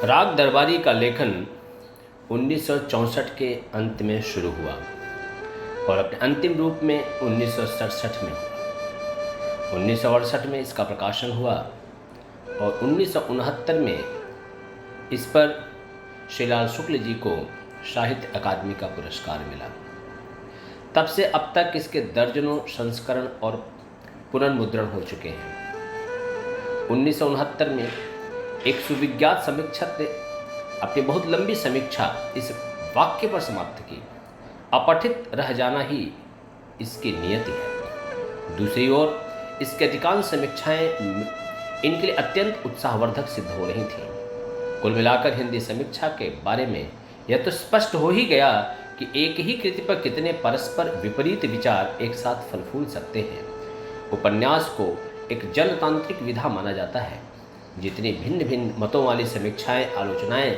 राग दरबारी का लेखन 1964 के अंत में शुरू हुआ और अपने अंतिम रूप में 1967 में हुआ। 1968 में इसका प्रकाशन हुआ और 1969 में इस पर श्रीलाल शुक्ल जी को साहित्य अकादमी का पुरस्कार मिला। तब से अब तक इसके दर्जनों संस्करण और पुनर्मुद्रण हो चुके हैं। 1969 में एक सुविज्ञात समीक्षक ने अपनी बहुत लंबी समीक्षा इस वाक्य पर समाप्त की, अपठित रह जाना ही इसकी नियति है। दूसरी ओर इसकी अधिकांश समीक्षाएं इनके लिए अत्यंत उत्साहवर्धक सिद्ध हो रही थीं। कुल मिलाकर हिंदी समीक्षा के बारे में यह तो स्पष्ट हो ही गया कि एक ही कृति पर कितने परस्पर विपरीत विचार एक साथ फल फूल सकते हैं। उपन्यास को एक जनतांत्रिक विधा माना जाता है। जितनी भिन्न भिन्न मतों वाली समीक्षाएं आलोचनाएं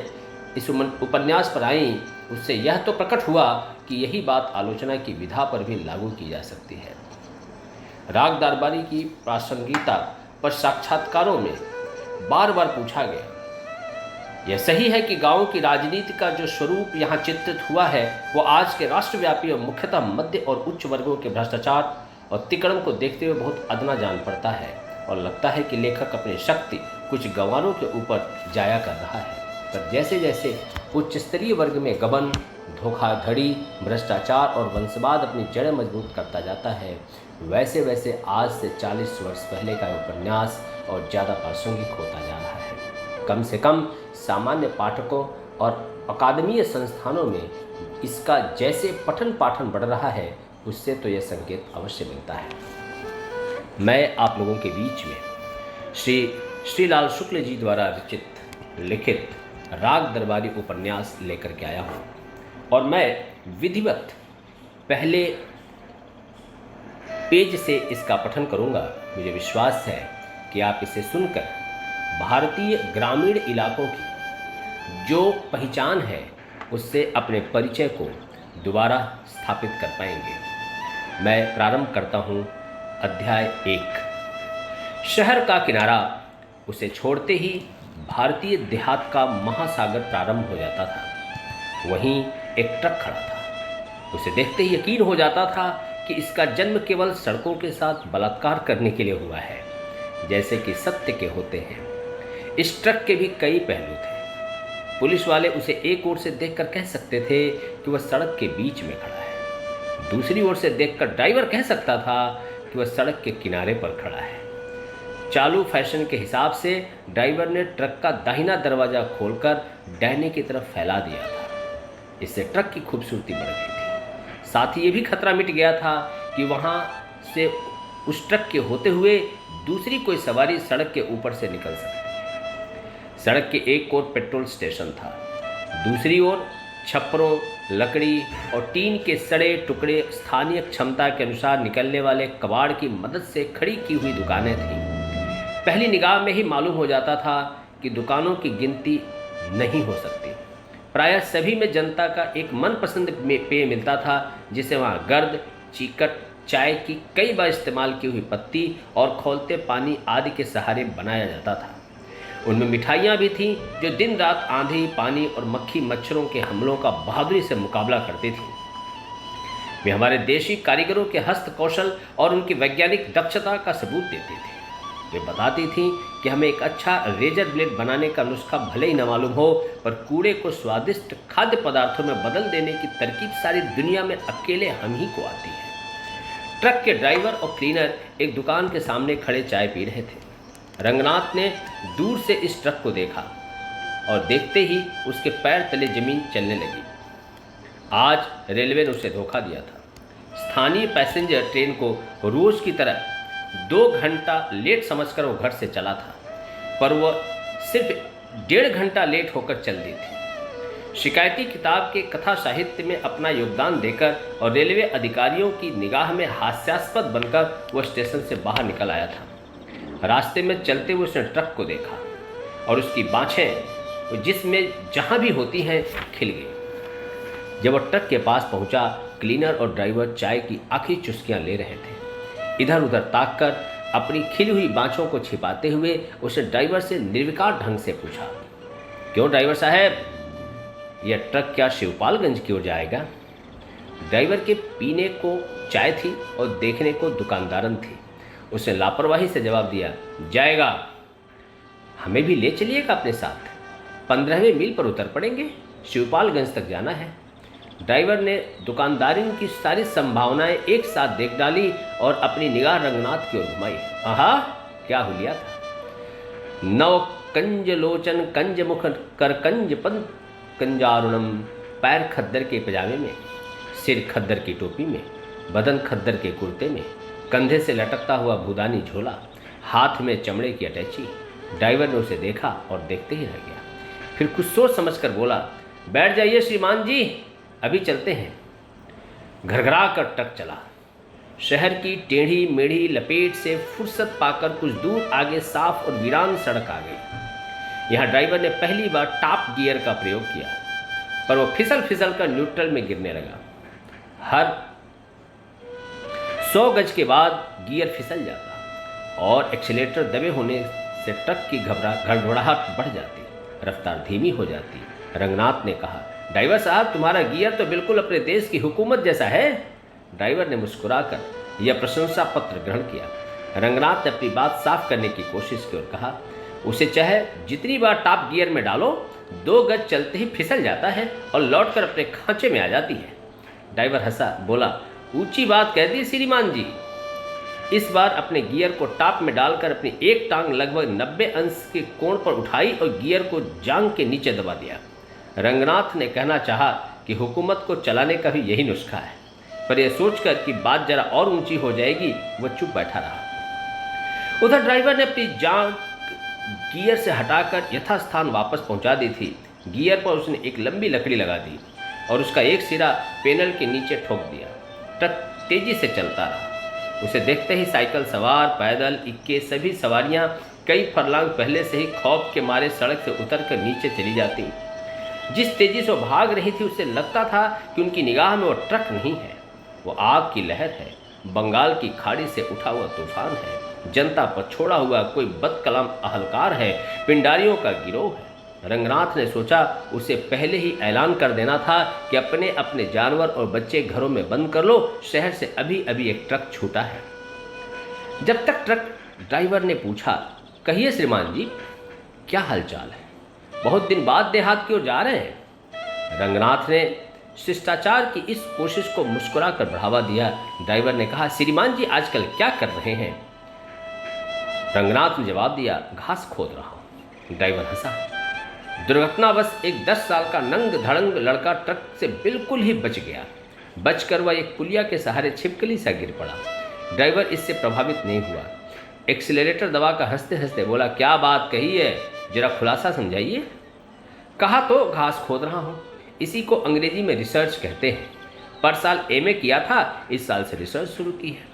इस उपन्यास पर आईं, उससे यह तो प्रकट हुआ कि यही बात आलोचना की विधा पर भी लागू की जा सकती है। राग दरबारी की प्रासंगिकता पर साक्षात्कारों में बार बार पूछा गया, यह सही है कि गांव की राजनीति का जो स्वरूप यहाँ चित्रित हुआ है वो आज के राष्ट्रव्यापी और मुख्यतः मध्य और उच्च वर्गों के भ्रष्टाचार और तिकड़म को देखते हुए बहुत अदना जान पड़ता है और लगता है कि लेखक अपनी शक्ति कुछ गंवारों के ऊपर जाया कर रहा है। पर जैसे जैसे उच्च स्तरीय वर्ग में गबन, धोखाधड़ी, भ्रष्टाचार और वंशवाद अपनी जड़ें मजबूत करता जाता है, वैसे वैसे आज से 40 वर्ष पहले का उपन्यास और ज़्यादा प्रासंगिक होता जा रहा है। कम से कम सामान्य पाठकों और अकादमीय संस्थानों में इसका जैसे पठन पाठन बढ़ रहा है, उससे तो यह संकेत अवश्य मिलता है। मैं आप लोगों के बीच में श्रीलाल शुक्ल जी द्वारा रचित लिखित राग दरबारी उपन्यास लेकर के आया हूँ और मैं विधिवत पहले पेज से इसका पठन करूँगा। मुझे विश्वास है कि आप इसे सुनकर भारतीय ग्रामीण इलाकों की जो पहचान है उससे अपने परिचय को दोबारा स्थापित कर पाएंगे। मैं प्रारंभ करता हूँ अध्याय 1। शहर का किनारा उसे छोड़ते ही भारतीय देहात का महासागर प्रारंभ हो जाता था। वहीं एक ट्रक खड़ा था। उसे देखते ही यकीन हो जाता था कि इसका जन्म केवल सड़कों के साथ बलात्कार करने के लिए हुआ है, जैसे कि सत्य के होते हैं। इस ट्रक के भी कई पहलू थे। पुलिस वाले उसे एक ओर से देखकर कह सकते थे कि वह सड़क के बीच में खड़ा है। दूसरी ओर से देखकर ड्राइवर कह सकता था कि वह सड़क के किनारे पर खड़ा है। चालू फैशन के हिसाब से ड्राइवर ने ट्रक का दाहिना दरवाज़ा खोलकर दाहिने की तरफ फैला दिया था। इससे ट्रक की खूबसूरती बढ़ गई थी। साथ ही ये भी खतरा मिट गया था कि वहाँ से उस ट्रक के होते हुए दूसरी कोई सवारी सड़क के ऊपर से निकल सकती है। सड़क के एक ओर पेट्रोल स्टेशन था, दूसरी ओर छप्परों, लकड़ी और टीन के सड़े टुकड़े स्थानीय क्षमता के अनुसार निकलने वाले कबाड़ की मदद से खड़ी की हुई दुकानें थीं। पहली निगाह में ही मालूम हो जाता था कि दुकानों की गिनती नहीं हो सकती। प्रायः सभी में जनता का एक मनपसंद पेय मिलता था, जिसे वहाँ गर्द, चीकट, चाय की कई बार इस्तेमाल की हुई पत्ती और खौलते पानी आदि के सहारे बनाया जाता था। उनमें मिठाइयाँ भी थीं जो दिन रात आंधी, पानी और मक्खी मच्छरों के हमलों का बहादुरी से मुकाबला करती थीं। वे हमारे देशी कारीगरों के हस्त कौशल और उनकी वैज्ञानिक दक्षता का सबूत देती थी। वे बताती थीं कि हमें एक अच्छा रेजर ब्लेड बनाने का नुस्खा भले ही न मालूम हो, पर कूड़े को स्वादिष्ट खाद्य पदार्थों में बदल देने की तरकीब सारी दुनिया में अकेले हम ही को आती है। ट्रक के ड्राइवर और क्लीनर एक दुकान के सामने खड़े चाय पी रहे थे। रंगनाथ ने दूर से इस ट्रक को देखा और देखते ही उसके पैर तले जमीन चलने लगी। आज रेलवे ने उसे धोखा दिया था। स्थानीय पैसेंजर ट्रेन को रोज की तरह 2 घंटा लेट समझकर वो घर से चला था, पर वह सिर्फ 1.5 घंटा लेट होकर चल दी थी। शिकायती किताब के कथा साहित्य में अपना योगदान देकर और रेलवे अधिकारियों की निगाह में हास्यास्पद बनकर वह स्टेशन से बाहर निकल आया था। रास्ते में चलते हुए उसने ट्रक को देखा और उसकी बाँछें जिसमें जहाँ भी होती हैं खिल गई। जब वह ट्रक के पास पहुँचा, क्लीनर और ड्राइवर चाय की आखिरी चुस्कियाँ ले रहे थे। इधर उधर ताककर अपनी खिली हुई बाँछों को छिपाते हुए उसने ड्राइवर से निर्विकार ढंग से पूछा, क्यों ड्राइवर साहब, यह ट्रक क्या शिवपालगंज की ओर जाएगा? ड्राइवर के पीने को चाय थी और देखने को दुकानदारन थी। उसने लापरवाही से जवाब दिया, जाएगा। हमें भी ले चलिएगा अपने साथ, 15वें मील पर उतर पड़ेंगे, शिवपालगंज तक जाना है। ड्राइवर ने दुकानदारिन की सारी संभावनाएं एक साथ देख डाली और अपनी निगाह रंगनाथ की ओर घुमाई। आहा, क्या हुलिया था! नव कंज लोचन कंज मुख कर कंज पद कंजारुणम, पैर खद्दर के पजामे में, सिर खद्दर की टोपी में, बदन खद्दर के कुर्ते में, कंधे से लटकता हुआ भूदानी झोला, हाथ में चमड़े की अटैची। ड्राइवर ने उसे देखा और देखते ही रह गया। फिर कुछ सोच समझकर बोला, बैठ जाइए श्रीमान जी, अभी चलते हैं। घरघरा कर ट्रक चला। शहर की टेढ़ी मेढ़ी लपेट से फुर्सत पाकर कुछ दूर आगे साफ और वीरान सड़क आ गई। यहाँ ड्राइवर ने पहली बार टॉप गियर का प्रयोग किया, पर वो फिसल कर न्यूट्रल में गिरने लगा। हर 100 गज के बाद गियर फिसल जाता और एक्सीलेटर दबे होने से ट्रक की घबराहट बढ़ जाती, रफ्तार धीमी हो जाती। रंगनाथ ने कहा, ड्राइवर साहब, तुम्हारा गियर तो बिल्कुल अपने देश की हुकूमत जैसा है। ड्राइवर ने मुस्कुराकर यह प्रशंसा पत्र ग्रहण किया। रंगनाथ ने अपनी बात साफ करने की कोशिश की और कहा, उसे चाहे जितनी बार टॉप गियर में डालो, 2 गज चलते ही फिसल जाता है और लौटकर अपने खांचे में आ जाती है। ड्राइवर हंसा, बोला, ऊंची बात कह दी श्रीमान जी। इस बार अपने गियर को टॉप में डालकर अपनी एक टांग लगभग 90 अंश के कोण पर उठाई और गियर को जांग के नीचे दबा दिया। रंगनाथ ने कहना चाहा कि हुकूमत को चलाने का भी यही नुस्खा है, पर यह सोचकर कि बात जरा और ऊंची हो जाएगी, वह चुप बैठा रहा। उधर ड्राइवर ने अपनी जांग गियर से हटाकर यथास्थान वापस पहुंचा दी थी। गियर पर उसने एक लंबी लकड़ी लगा दी और उसका एक सिरा पैनल के नीचे ठोक दिया। ट्रक तेजी से चलता रहा। उसे देखते ही साइकिल सवार, पैदल, इक्के सभी सवारियां कई फरलांग पहले से ही खौफ के मारे सड़क से उतरकर नीचे चली जाती। जिस तेजी से वो भाग रही थी, उससे लगता था कि उनकी निगाह में वो ट्रक नहीं है, वो आग की लहर है, बंगाल की खाड़ी से उठा हुआ तूफान है, जनता पर छोड़ा हुआ कोई बदकलाम अहलकार है, पिंडारियों का गिरोह है। रंगनाथ ने सोचा उसे पहले ही ऐलान कर देना था कि अपने अपने जानवर और बच्चे घरों में बंद कर लो, शहर से अभी अभी एक ट्रक छूटा है। जब तक ट्रक ड्राइवर ने पूछा, कहिए श्रीमान जी, क्या हालचाल है, बहुत दिन बाद देहात की ओर जा रहे हैं। रंगनाथ ने शिष्टाचार की इस कोशिश को मुस्कुराकर बढ़ावा दिया। ड्राइवर ने कहा, श्रीमान जी आजकल क्या कर रहे हैं? रंगनाथ ने जवाब दिया, घास खोद रहा हूं। ड्राइवर हंसा। दुर्घटनावश एक 10 साल का नंग धड़ंग लड़का ट्रक से बिल्कुल ही बच गया। बचकर वह एक पुलिया के सहारे छिपकली सा गिर पड़ा। ड्राइवर इससे प्रभावित नहीं हुआ। एक्सीलरेटर दबाकर हंसते हंसते बोला, क्या बात कही है, जरा खुलासा समझाइए। कहा तो घास खोद रहा हूँ, इसी को अंग्रेजी में रिसर्च कहते हैं। पर साल एमए किया था, इस साल से रिसर्च शुरू की है।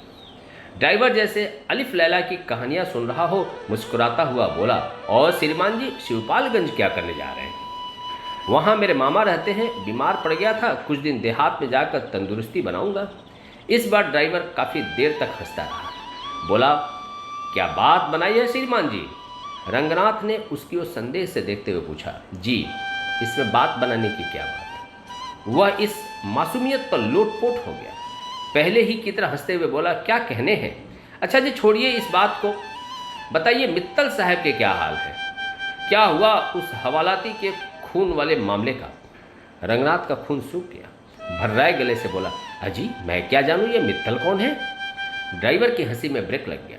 ड्राइवर जैसे अलिफ लैला की कहानियां सुन रहा हो मुस्कुराता हुआ बोला, और श्रीमान जी शिवपालगंज क्या करने जा रहे हैं? वहाँ मेरे मामा रहते हैं, बीमार पड़ गया था, कुछ दिन देहात में जाकर तंदुरुस्ती बनाऊंगा। इस बार ड्राइवर काफ़ी देर तक हंसता रहा। बोला, क्या बात बनाई है श्रीमान जी? रंगनाथ ने उसकी ओर संदेह से देखते हुए पूछा। जी, इसमें बात बनाने की क्या बात? वह इस मासूमियत पर लोटपोट हो गया। पहले ही की तरह हंसते हुए बोला, क्या कहने हैं? अच्छा जी, छोड़िए इस बात को, बताइए मित्तल साहब के क्या हाल है? क्या हुआ उस हवालाती के खून वाले मामले का? रंगनाथ का खून सूख गया। भर्राए गले से बोला, अजी मैं क्या जानूँ, ये मित्तल कौन है? ड्राइवर की हंसी में ब्रेक लग गया।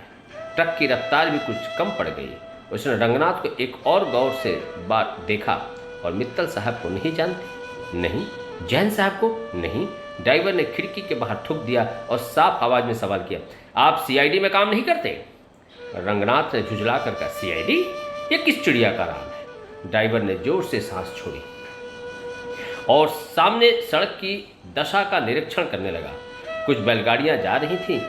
ट्रक की रफ्तार भी कुछ कम पड़ गई। उसने रंगनाथ को एक और गौर से बार देखा। और मित्तल साहब को नहीं जानती? नहीं। जैन साहब को? नहीं। ड्राइवर ने खिड़की के बाहर थूक दिया और साफ आवाज में सवाल किया, आप सीआईडी में काम नहीं करते? रंगनाथ ने झुंझला कर कहा, सीआईडी? ये किस चिड़िया का नाम है? ड्राइवर ने जोर से सांस छोड़ी और सामने सड़क की दशा का निरीक्षण करने लगा। कुछ बैलगाड़ियां जा रही थीं।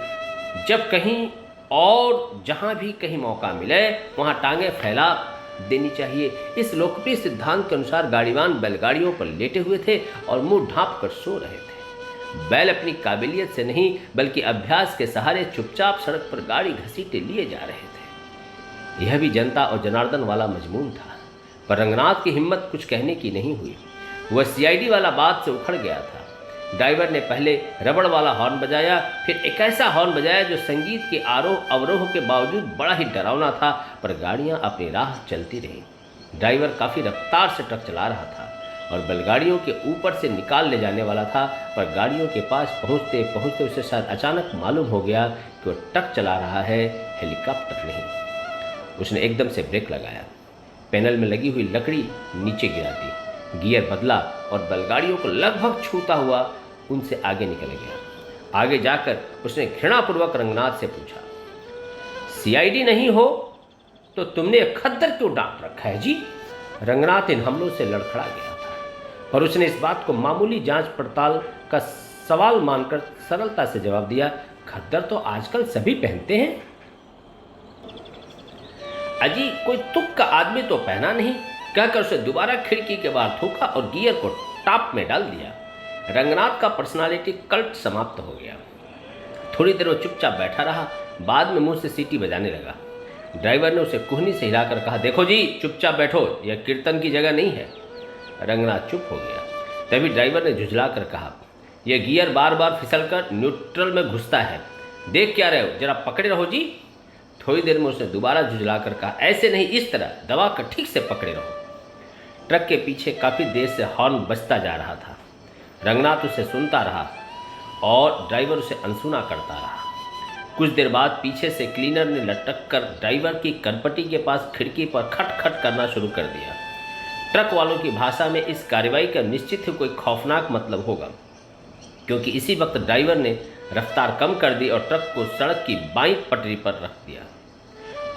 जब कहीं और जहां भी कहीं मौका मिले वहां टांगें फैला देनी चाहिए। इस लोकप्रिय सिद्धांत के अनुसार गाड़ीवान बैलगाड़ियों पर लेटे हुए थे और मुंह ढांप कर सो रहे थे। बैल अपनी काबिलियत से नहीं बल्कि अभ्यास के सहारे चुपचाप सड़क पर गाड़ी घसीटे लिए जा रहे थे। यह भी जनता और जनार्दन वाला मजमून था। पर रंगनाथ की हिम्मत कुछ कहने की नहीं हुई। वह सीआईडी वाला बात से उखड़ गया था। ड्राइवर ने पहले रबड़ वाला हॉर्न बजाया, फिर एक ऐसा हॉर्न बजाया जो संगीत के आरोह अवरोह के बावजूद बड़ा ही डरावना था, पर गाड़ियां अपनी राह चलती रहीं। ड्राइवर काफ़ी रफ्तार से ट्रक चला रहा था और बैलगाड़ियों के ऊपर से निकाल ले जाने वाला था, पर गाड़ियों के पास पहुंचते पहुंचते उसे शायद अचानक मालूम हो गया कि वह ट्रक चला रहा है, हेलीकॉप्टर नहीं। उसने एकदम से ब्रेक लगाया, पैनल में लगी हुई लकड़ी नीचे गिरा दी, गियर बदला और बैलगाड़ियों को लगभग छूता हुआ उनसे आगे निकल गया। आगे जाकर उसने घृणापूर्वक रंगनाथ से पूछा, सीआईडी नहीं हो तो तुमने खद्दर क्यों डांट रखा है जी? रंगनाथ इन हमलों से लड़खड़ा गया था, पर उसने इस बात को मामूली जांच पड़ताल का सवाल मानकर सरलता से जवाब दिया, खद्दर तो आजकल सभी पहनते हैं। अजी कोई तुक का आदमी तो पहना नहीं, कहकर उसे दोबारा खिड़की के बाहर थूका और गियर को टॉप में डाल दिया। रंगनाथ का पर्सनालिटी कल्ट समाप्त हो गया। थोड़ी देर वो चुपचाप बैठा रहा, बाद में मुंह से सीटी बजाने लगा। ड्राइवर ने उसे कुहनी से हिलाकर कहा, देखो जी चुपचाप बैठो, यह कीर्तन की जगह नहीं है। रंगनाथ चुप हो गया। तभी ड्राइवर ने झुंझला कर कहा, यह गियर बार बार फिसलकर न्यूट्रल में घुसता है, देख क्या रहे हो, जरा पकड़े रहो जी। थोड़ी देर में उसने दोबारा झुंझला कर कहा, ऐसे नहीं, इस तरह दबा कर ठीक से पकड़े रहो। ट्रक के पीछे काफ़ी देर से हॉर्न बजता जा रहा था। रंगनाथ उसे सुनता रहा और ड्राइवर उसे अनसुना करता रहा। कुछ देर बाद पीछे से क्लीनर ने लटक कर ड्राइवर की कनपटी के पास खिड़की पर खट खट करना शुरू कर दिया। ट्रक वालों की भाषा में इस कार्रवाई का निश्चित ही कोई खौफनाक मतलब होगा, क्योंकि इसी वक्त ड्राइवर ने रफ्तार कम कर दी और ट्रक को सड़क की बाईं पटरी पर रख दिया।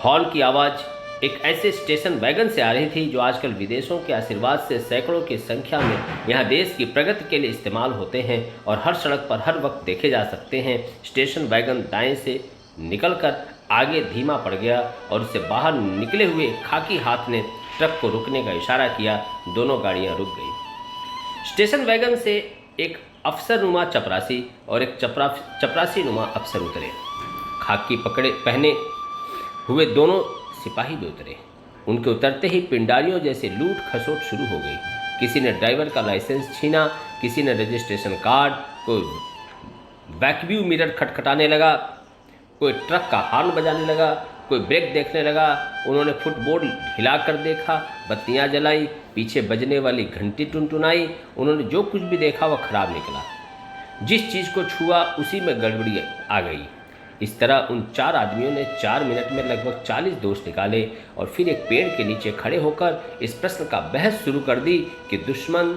हॉर्न की आवाज़ एक ऐसे स्टेशन वैगन से आ रही थी जो आजकल विदेशों के आशीर्वाद से सैकड़ों की संख्या में यहाँ देश की प्रगति के लिए इस्तेमाल होते हैं और हर सड़क पर हर वक्त देखे जा सकते हैं। स्टेशन वैगन दाएं से निकलकर आगे धीमा पड़ गया और उससे बाहर निकले हुए खाकी हाथ ने ट्रक को रुकने का इशारा किया। दोनों गाड़ियाँ रुक गई। स्टेशन वैगन से एक अफसरनुमा चपरासी और एक चपरासी नुमा अफसर उतरे। खाकी पकड़े पहने हुए दोनों सिपाही भी उतरे। उनके उतरते ही पिंडारियों जैसे लूट खसोट शुरू हो गई। किसी ने ड्राइवर का लाइसेंस छीना, किसी ने रजिस्ट्रेशन कार्ड, कोई वैक्यूम मिरर खटखटाने लगा, कोई ट्रक का हॉर्न बजाने लगा, कोई ब्रेक देखने लगा। उन्होंने फुटबोर्ड हिलाकर देखा, बत्तियां जलाई, पीछे बजने वाली घंटी टुनटुनाई। उन्होंने जो कुछ भी देखा वह खराब निकला। जिस चीज़ को छुआ उसी में गड़बड़ी आ गई। इस तरह उन 4 आदमियों ने 4 मिनट में लगभग 40 दोष निकाले और फिर एक पेड़ के नीचे खड़े होकर इस प्रश्न का बहस शुरू कर दी कि दुश्मन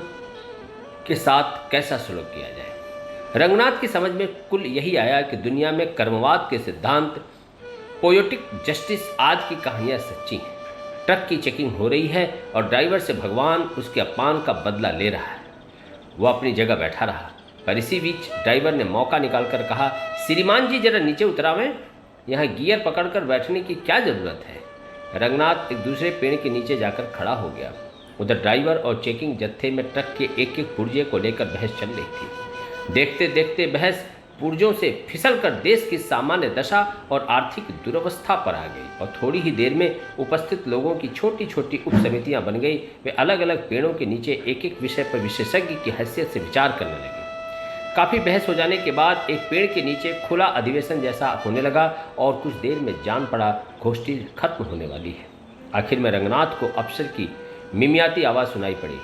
के साथ कैसा सलूक किया जाए। रंगनाथ की समझ में कुल यही आया कि दुनिया में कर्मवाद के सिद्धांत, पोएटिक जस्टिस आज की कहानियाँ सच्ची हैं। ट्रक की चेकिंग हो रही है और ड्राइवर से भगवान उसके अपमान का बदला ले रहा है। वह अपनी जगह बैठा रहा, पर इसी बीच ड्राइवर ने मौका निकालकर कहा, श्रीमान जी जरा नीचे उतरावें, यहाँ गियर पकड़कर बैठने की क्या ज़रूरत है। रंगनाथ एक दूसरे पेड़ के नीचे जाकर खड़ा हो गया। उधर ड्राइवर और चेकिंग जत्थे में ट्रक के एक एक पुर्जे को लेकर बहस चल रही थी। देखते देखते बहस पुर्जों से फिसलकर देश की सामान्य दशा और आर्थिक दुर्वस्था पर आ गई और थोड़ी ही देर में उपस्थित लोगों की छोटी छोटी उप समितियाँ बन गई। वे अलग अलग पेड़ों के नीचे एक एक विषय पर विशेषज्ञ की हैसियत से विचार करने लगे। काफ़ी बहस हो जाने के बाद एक पेड़ के नीचे खुला अधिवेशन जैसा होने लगा और कुछ देर में जान पड़ा गोष्ठी खत्म होने वाली है। आखिर में रंगनाथ को अफसर की मिमियाती आवाज़ सुनाई पड़ी,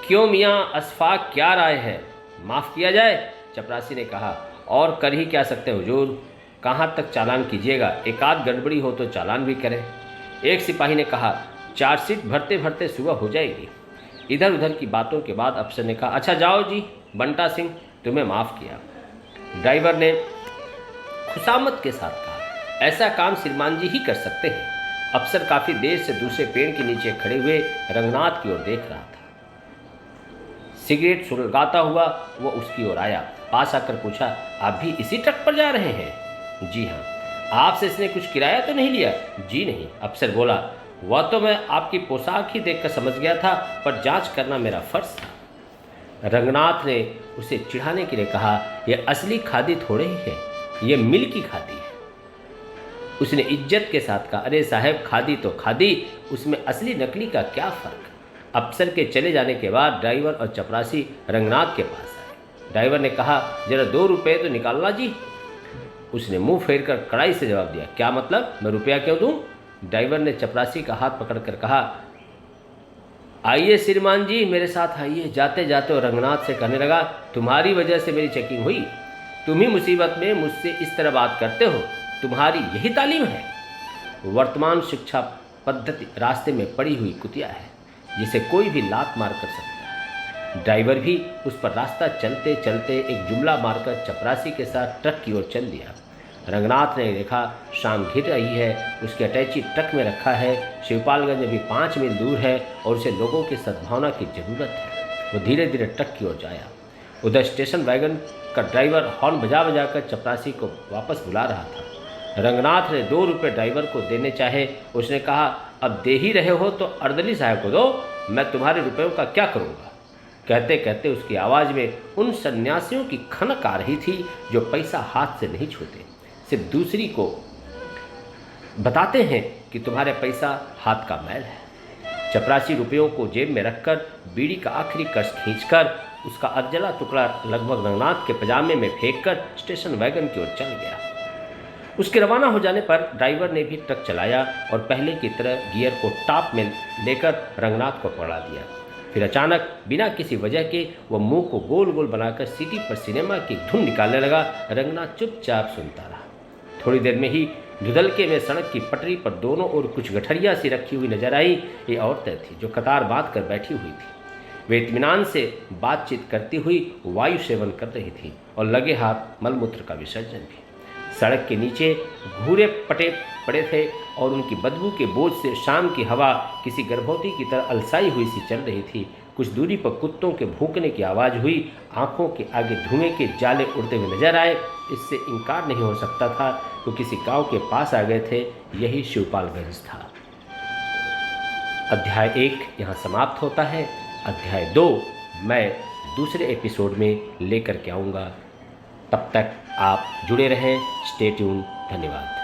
क्यों मियाँ अशफाक, क्या राय है, माफ़ किया जाए? चपरासी ने कहा, और कर ही क्या सकते हुजूर, कहाँ तक चालान कीजिएगा, एक आध गड़बड़ी हो तो चालान भी करें। एक सिपाही ने कहा, चार्जशीट भरते भरते सुबह हो जाएगी। इधर उधर की बातों के बाद अफसर ने कहा, अच्छा जाओ जी, बंटा सिंह तुम्हें माफ़ किया। ड्राइवर ने खुशामद के साथ कहा, ऐसा काम श्रीमान जी ही कर सकते हैं। अफसर काफ़ी देर से दूसरे पेड़ के नीचे खड़े हुए रंगनाथ की ओर देख रहा था। सिगरेट सुलगाता हुआ वो उसकी ओर आया, पास आकर पूछा, आप भी इसी ट्रक पर जा रहे हैं? जी हाँ। आपसे इसने कुछ किराया तो नहीं लिया? जी नहीं। अफसर बोला, वह तो मैं आपकी पोशाक ही देखकर समझ गया था, पर जांच करना मेरा फर्ज था। रंगनाथ ने उसे चिढ़ाने के लिए कहा, यह असली खादी थोड़े ही है, यह मिल की खादी है। उसने इज्जत के साथ कहा, अरे साहब खादी तो खादी, उसमें असली नकली का क्या फ़र्क। अफसर के चले जाने के बाद ड्राइवर और चपरासी रंगनाथ के पास आए। ड्राइवर ने कहा, जरा 2 रुपये तो निकालना जी। उसने मुंह फेर कर कड़ाई से जवाब दिया, क्या मतलब, मैं रुपया क्यों दूं? ड्राइवर ने चपरासी का हाथ पकड़कर कहा, आइए श्रीमान जी मेरे साथ आइए। जाते जाते वो रंगनाथ से कहने लगा, तुम्हारी वजह से मेरी चेकिंग हुई, तुम ही मुसीबत में मुझसे इस तरह बात करते हो, तुम्हारी यही तालीम है? वर्तमान शिक्षा पद्धति रास्ते में पड़ी हुई कुतिया है जिसे कोई भी लात मार कर सकता है। ड्राइवर भी उस पर रास्ता चलते चलते एक जुमला मारकर चपरासी के साथ ट्रक की ओर चल दिया। रंगनाथ ने देखा शाम घिर रही है, उसकी अटैची ट्रक में रखा है, शिवपालगंज अभी 5 मील दूर है और उसे लोगों की सद्भावना की जरूरत है। वो धीरे धीरे ट्रक की ओर जाया। उधर स्टेशन वैगन का ड्राइवर हॉर्न बजा बजा कर चपरासी को वापस बुला रहा था। रंगनाथ ने 2 रुपये ड्राइवर को देने चाहे। उसने कहा, अब दे ही रहे हो तो अर्दली साहब को दो, मैं तुम्हारे रुपयों का क्या करूँगा। कहते कहते उसकी आवाज़ में उन सन्यासियों की खनक आ रही थी जो पैसा हाथ से नहीं छूते, सिर्फ दूसरी को बताते हैं कि तुम्हारे पैसा हाथ का मैल है। चपरासी रुपयों को जेब में रखकर बीड़ी का आखिरी कस खींचकर उसका अधजला टुकड़ा लगभग रंगनाथ के पजामे में फेंककर स्टेशन वैगन की ओर चल गया। उसके रवाना हो जाने पर ड्राइवर ने भी ट्रक चलाया और पहले की तरह गियर को टॉप में लेकर रंगनाथ को पकड़ा दिया। फिर अचानक बिना किसी वजह के वह मुंह को गोल गोल बनाकर सीटी पर सिनेमा की धुन निकालने लगा। रंगनाथ चुपचाप सुनता रहा। थोड़ी देर में ही धुंधलके में सड़क की पटरी पर दोनों ओर कुछ गठरियाँ सी रखी हुई नजर आई। ये औरतें थी जो कतार बांध कर बैठी हुई थी। वे इत्मीनान से बातचीत करती हुई वायु सेवन कर रही थी और लगे हाथ मलमूत्र का विसर्जन भी। सड़क के नीचे घूरे पटे पड़े थे और उनकी बदबू के बोझ से शाम की हवा किसी गर्भवती की तरह अलसाई हुई सी चल रही थी। कुछ दूरी पर कुत्तों के भूकने की आवाज़ हुई। आंखों के आगे धुएं के जाले उड़ते हुए नजर आए। इससे इनकार नहीं हो सकता था कि किसी गांव के पास आ गए थे। यही शिवपालगंज था। अध्याय 1 यहाँ समाप्त होता है। अध्याय 2 मैं दूसरे एपिसोड में लेकर के आऊँगा। तब तक आप जुड़े रहें। Stay tune. धन्यवाद।